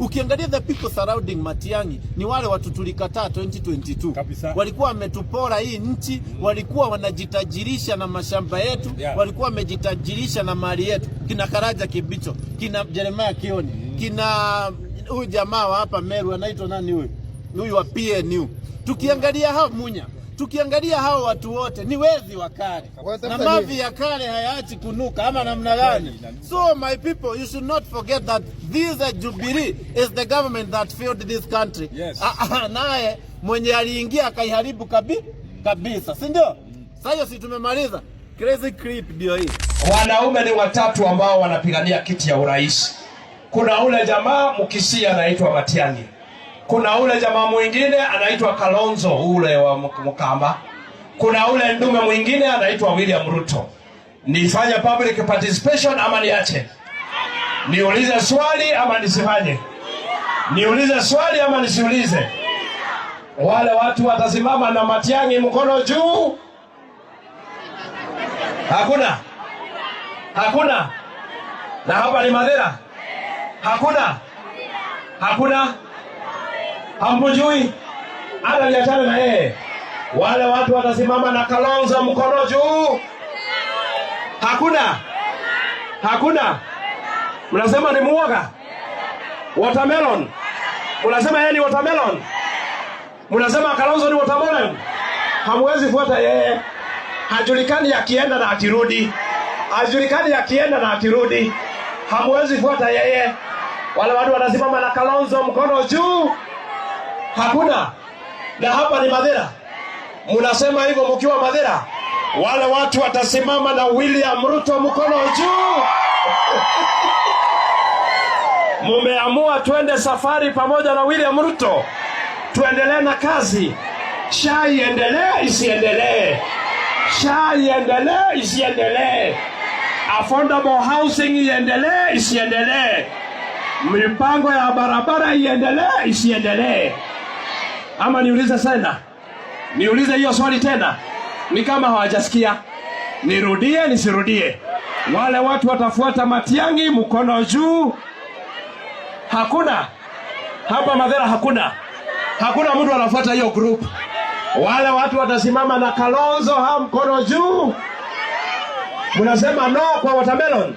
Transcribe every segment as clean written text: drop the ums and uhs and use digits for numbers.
Ukiangalia the people surrounding Matiangi ni wale watu tulikataa 2022. Kabisa. Walikuwa wametupora hii nchi, walikuwa wanajitajirisha na mashamba yetu, walikuwa wamejitajirisha na mali yetu. Kina Karaja Kibicho, kina Jeremiah Kioni, kina huyu jamaa wa hapa Meru anaitwa nani huyu? Huyu wa PNU. Tukiangalia hao Munya, tukiangalia hao watu wote ni wezi wa kale. Na mavi ya kale hayaachi kunuka ama namna gani? So my people, you should not forget that this Jubilee is the government that failed this country. Yes. Naye mwenye aliingia akaiharibu kabisa. Si ndio? Sasa si tumemaliza. Crazy creep ndio hii. Wanaume ni watatu ambao wanapigania kiti ya urais. Kuna ule jamaa Mkisia anaitwa Matiangi. Kuna ule jamaa mwingine anaitwa Kalonzo ule wa Mkamba. Kuna ule ndume mwingine anaitwa William Ruto. Nifanye public participation ama niache? Niulize swali ama nisifanye? Niulize swali ama nisiulize? Wale watu watasimama na Matiangi mkono juu? Hakuna. Hakuna. Na hapa ni Madera. Hakuna. Hakuna. Hamjui? Hata biashara na yeye. Wale watu watasimama na Kalonzo mkono juu? Hakuna. Hakuna. Mnasema ni muoga? Watermelon. Mnasema yeye ni watermelon? Mnasema Kalonzo ni watermelon? Hamwezi fuata yeye. Hajulikani akienda na akirudi. Hajulikani akienda na akirudi. Hamwezi fuata yeye. Wale watu watasimama na Kalonzo mkono juu? Hakuna. Na hapa ni Madera. Mnasema hivyo mkiwa Madera? Wale watu watasimama na William Ruto mkono juu? Mumeamua twende safari pamoja na William Ruto. Tuendelee na kazi. SHA iendelee isiendelee? SHA iendelee isiendelee? Affordable housing iendelee isiendelee? Mipango ya barabara iendelee isiendelee? Ama niulize tena? Niulize hiyo swali tena? Ni kama hawajasikia. Nirudie nisirudie? Wale watu watafuata Matiangi mkono juu? Hakuna. Hapa Madera hakuna. Hakuna mtu anafuata hiyo group. Wale watu watasimama na Kalonzo mkono juu? Mnasema no kwa watermelon?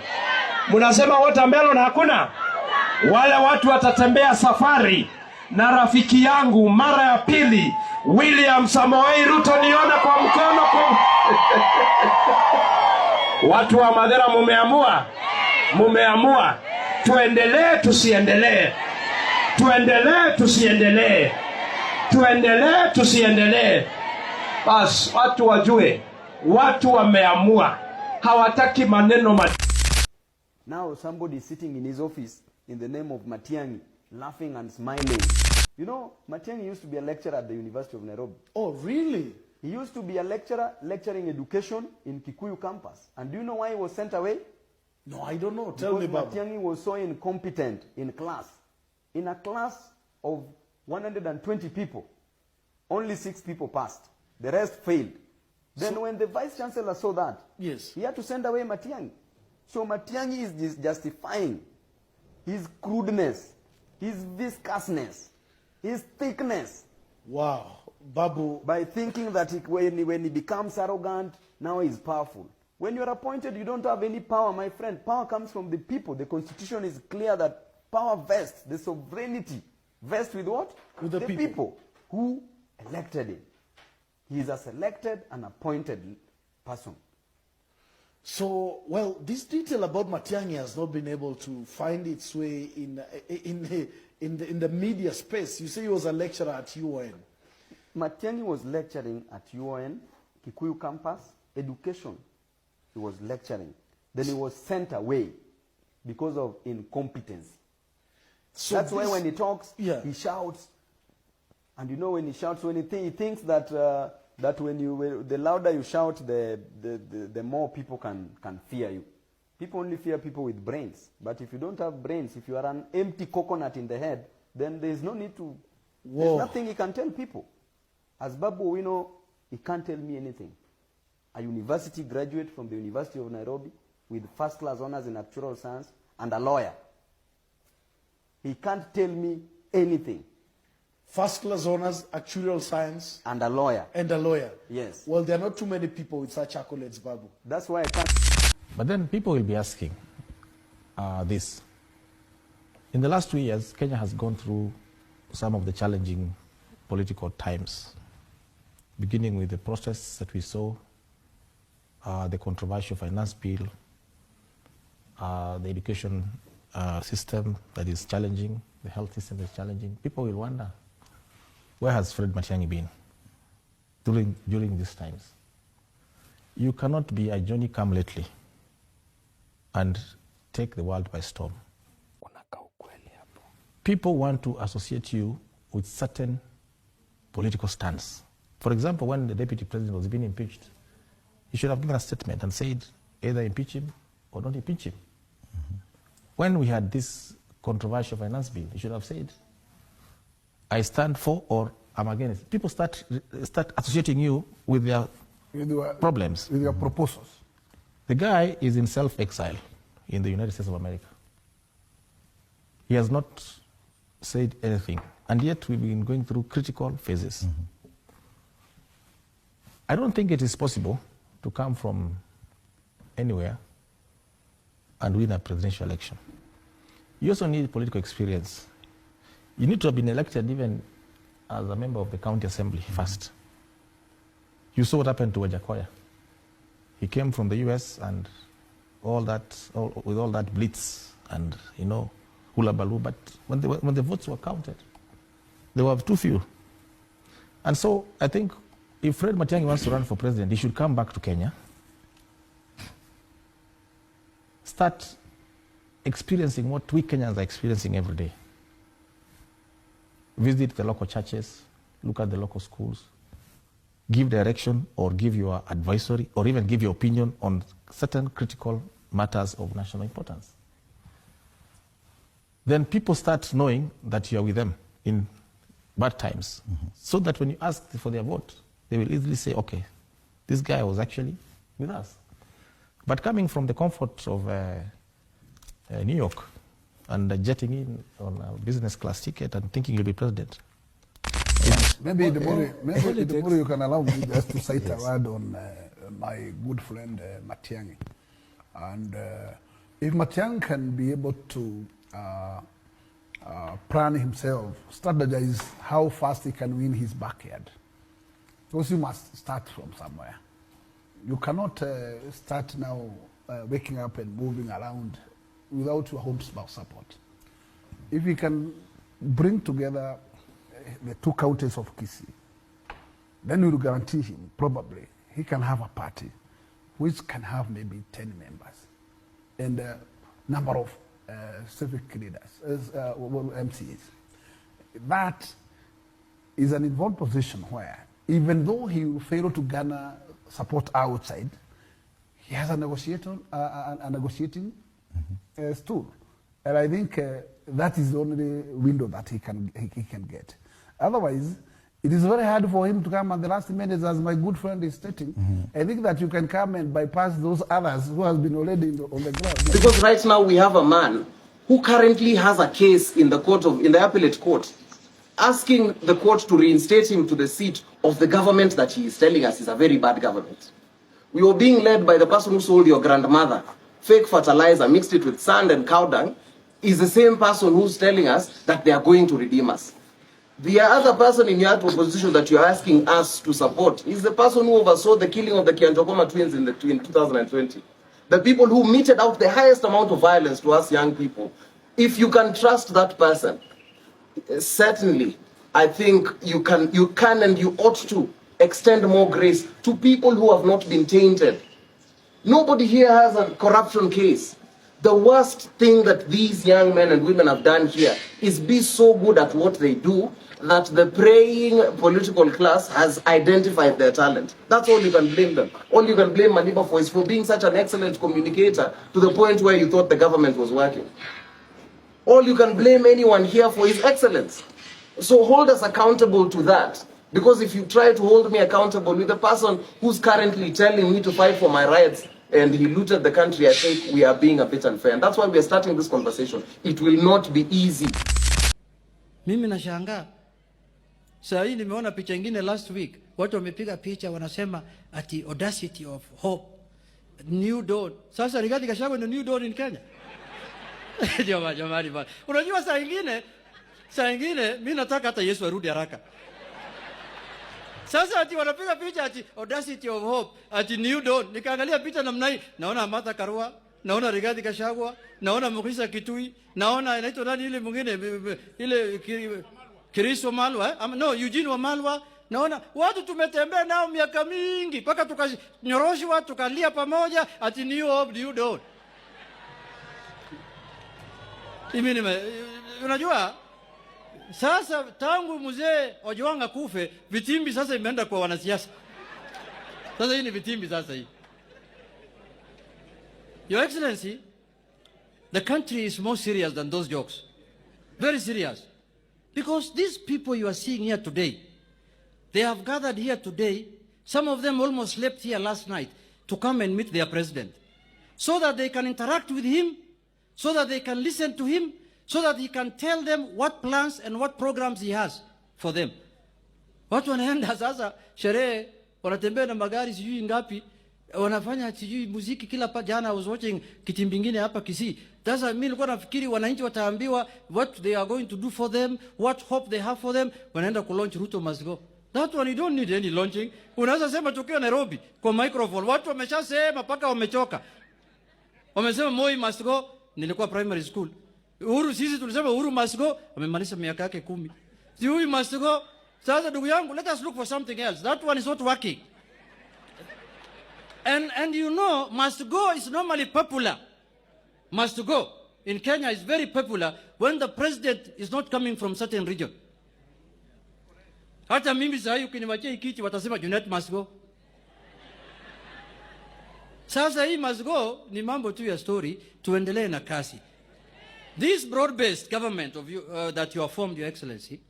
Mnasema watermelon hakuna? Wale watu watatembea safari na rafiki yangu mara ya pili William Samoei Ruto nione kwa mkono kwa... Watu wa Madera mumeamua? Mumeamua? Tuendelee tusiendelee? Tuendelee tusiendelee? Tuendelee tusiendelee? Bas watu wajue, watu wameamua, hawataki maneno Now somebody is sitting in his office in the name of Matiangi, laughing and smiling. You know, Matiangi used to be a lecturer at the University of Nairobi. Oh, really? He used to be a lecturer lecturing education in Kikuyu campus. And do you know why he was sent away? No, I don't know. Tell me, Baba. Matiangi was so incompetent in class. In a class of 120 people, only 6 people passed. The rest failed. Then when the vice chancellor saw that, yes, he had to send away Matiangi. So Matiangi is justifying his crudeness, his viscousness, his thickness. Wow, Babu. By thinking that when he becomes arrogant, now he's powerful. When you're appointed, you don't have any power, my friend. Power comes from the people. The constitution is clear that power vests, the sovereignty vests with what? With the people who elected him. He is a selected and appointed person. So, well, this detail about Matiangi has not been able to find its way in the media space. You say he was a lecturer at UON. Matiangi was lecturing at UON, Kikuyu campus, education. He was lecturing. Then he was sent away because of incompetence. So that's why when he talks, he shouts. And you know when he shouts, when he thinks that the louder you shout, the more people can fear you. People only fear people with brains. But if you don't have brains, if you are an empty coconut in the head, then there is no need to. There's nothing he can tell people. As Babu, we know, he can't tell me anything. A university graduate from the University of Nairobi with first-class honors in natural science and a lawyer. He can't tell me anything. First-class honors, actuarial science. And a lawyer. And a lawyer. Yes. Well, there are not too many people with such accolades, Babu. That's why I can't. But then people will be asking this. In the last 2 years, Kenya has gone through some of the challenging political times, beginning with the protests that we saw, the controversial finance bill, the education system that is challenging, the health system is challenging. People will wonder, where has Fred Matiangi been during these times? You cannot be a Johnny come lately and take the world by storm. People want to associate you with certain political stance. For example, when the deputy president was being impeached, he should have given a statement and said either impeach him or not impeach him. When we had this controversial finance bill, he should have said, I stand for or I'm against. People start associating you with their problems. With your proposals. The guy is in self-exile in the United States of America. He has not said anything, and yet we've been going through critical phases. I don't think it is possible to come from anywhere and win a presidential election. You also need political experience. You need to have been elected even as a member of the county assembly first. You saw what happened to Wajakoya. He came from the US and with all that blitz and, hula baloo, but when the votes were counted, there were too few. And so I think if Fred Matiangi wants to run for president, he should come back to Kenya, start experiencing what we Kenyans are experiencing every day. Visit the local churches, look at the local schools, give direction or give your advisory or even give your opinion on certain critical matters of national importance. Then people start knowing that you are with them in bad times, so that when you ask for their vote, they will easily say, okay, this guy was actually with us. But coming from the comfort of New York and jetting in on a business class ticket and thinking you'll be president. Maybe the more you can allow me just to cite a word on my good friend Matiangi. And if Matiangi can be able to plan himself, strategize how fast he can win his backyard. Because you must start from somewhere. You cannot start now waking up and moving around without your home spouse support. If he can bring together the two counties of Kisii, then we will guarantee him, probably, he can have a party which can have maybe 10 members and a number of civic leaders, MCAs. That is an involved position where, even though he will fail to garner support outside, he has a negotiating stool. And I think that is the only window that he can get. Otherwise, it is very hard for him to come at the last minute, as my good friend is stating. I think that you can come and bypass those others who have been already on the ground. Because right now we have a man who currently has a case in the appellate court, asking the court to reinstate him to the seat of the government that he is telling us is a very bad government. We were being led by the person who sold your grandmother fake fertilizer, mixed it with sand and cow dung, is the same person who's telling us that they are going to redeem us. The other person in your proposition that you're asking us to support is the person who oversaw the killing of the Kianjokoma twins in 2020. The people who meted out the highest amount of violence to us young people. If you can trust that person, certainly, I think you can and you ought to extend more grace to people who have not been tainted. Nobody here has a corruption case. The worst thing that these young men and women have done here is be so good at what they do that the praying political class has identified their talent. That's all you can blame them. All you can blame Madiba for is for being such an excellent communicator to the point where you thought the government was working. All you can blame anyone here for is excellence. So hold us accountable to that. Because if you try to hold me accountable with the person who's currently telling me to fight for my rights and he looted the country, I think we are being a bit unfair. And that's why we are starting this conversation. It will not be easy. Mimi nashangaa. Saa hii nimeona picha nyingine last week. Watu wamepiga picha wanasema ati audacity of hope. New dawn. Sasa Rigathi Gachagua ni new dawn in Kenya. Jamani bana. Unajua saa ingine mimi nataka hata Yesu arudi haraka. Sasa ati wanapiga picha ati audacity of hope, ati new dawn. Nikaangalia picha namna hii, naona Martha Karua, naona Rigathi Gachagua, naona Mukisa Kitui, naona inaitwa nani ile mwingine ile Kiriso Malwa, no Eugene Wamalwa, naona watu tumetembea nao miaka mingi mpaka tukanyoroshwa tukalia pamoja ati new hope, new dawn. Unajua sasa tangu mzee Ojwanga kufe vitimbi sasa imeenda kwa wanasiasa. Sasa hii ni vitimbi sasa hii. Your Excellency, the country is more serious than those jokes. Very serious. Because these people you are seeing here today, they have gathered here today, some of them almost slept here last night to come and meet their president. So that they can interact with him, so that they can listen to him, so that he can tell them what plans and what programs he has for them. Watu wanaenda sasa sherehe, wanatembea na magari sijui ngapi, wanafanya sijui muziki kila pa. Jana I was watching kitimbingine hapa Kisii. Sasa mimi nilikuwa nafikiri wananchi wataambiwa what they are going to do for them, what hope they have for them. Wanaenda ku launch Ruto must go. That one you don't need any launching. Unaweza sema tukiwa Nairobi kwa microphone. Watu wameshasema mpaka wamechoka. Wamesema Moi must go. Nilikuwa primary school. Uhuru sisi tulisema Uhuru must go, amemaliza miaka yake 10. Si huyu must go. Sasa ndugu yangu, let us look for something else. That one is not working. And you know, must go is normally popular. Must go in Kenya is very popular when the president is not coming from certain region. Hata mimi sasa ukiniwachia ikiti watasema Junet must go. Sasa hii must go ni mambo tu ya story, tuendelee na kasi. This broad-based government of you, that you have formed, Your Excellency,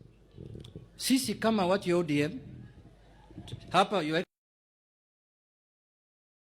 sisi kama watu ya ODM, hapa Your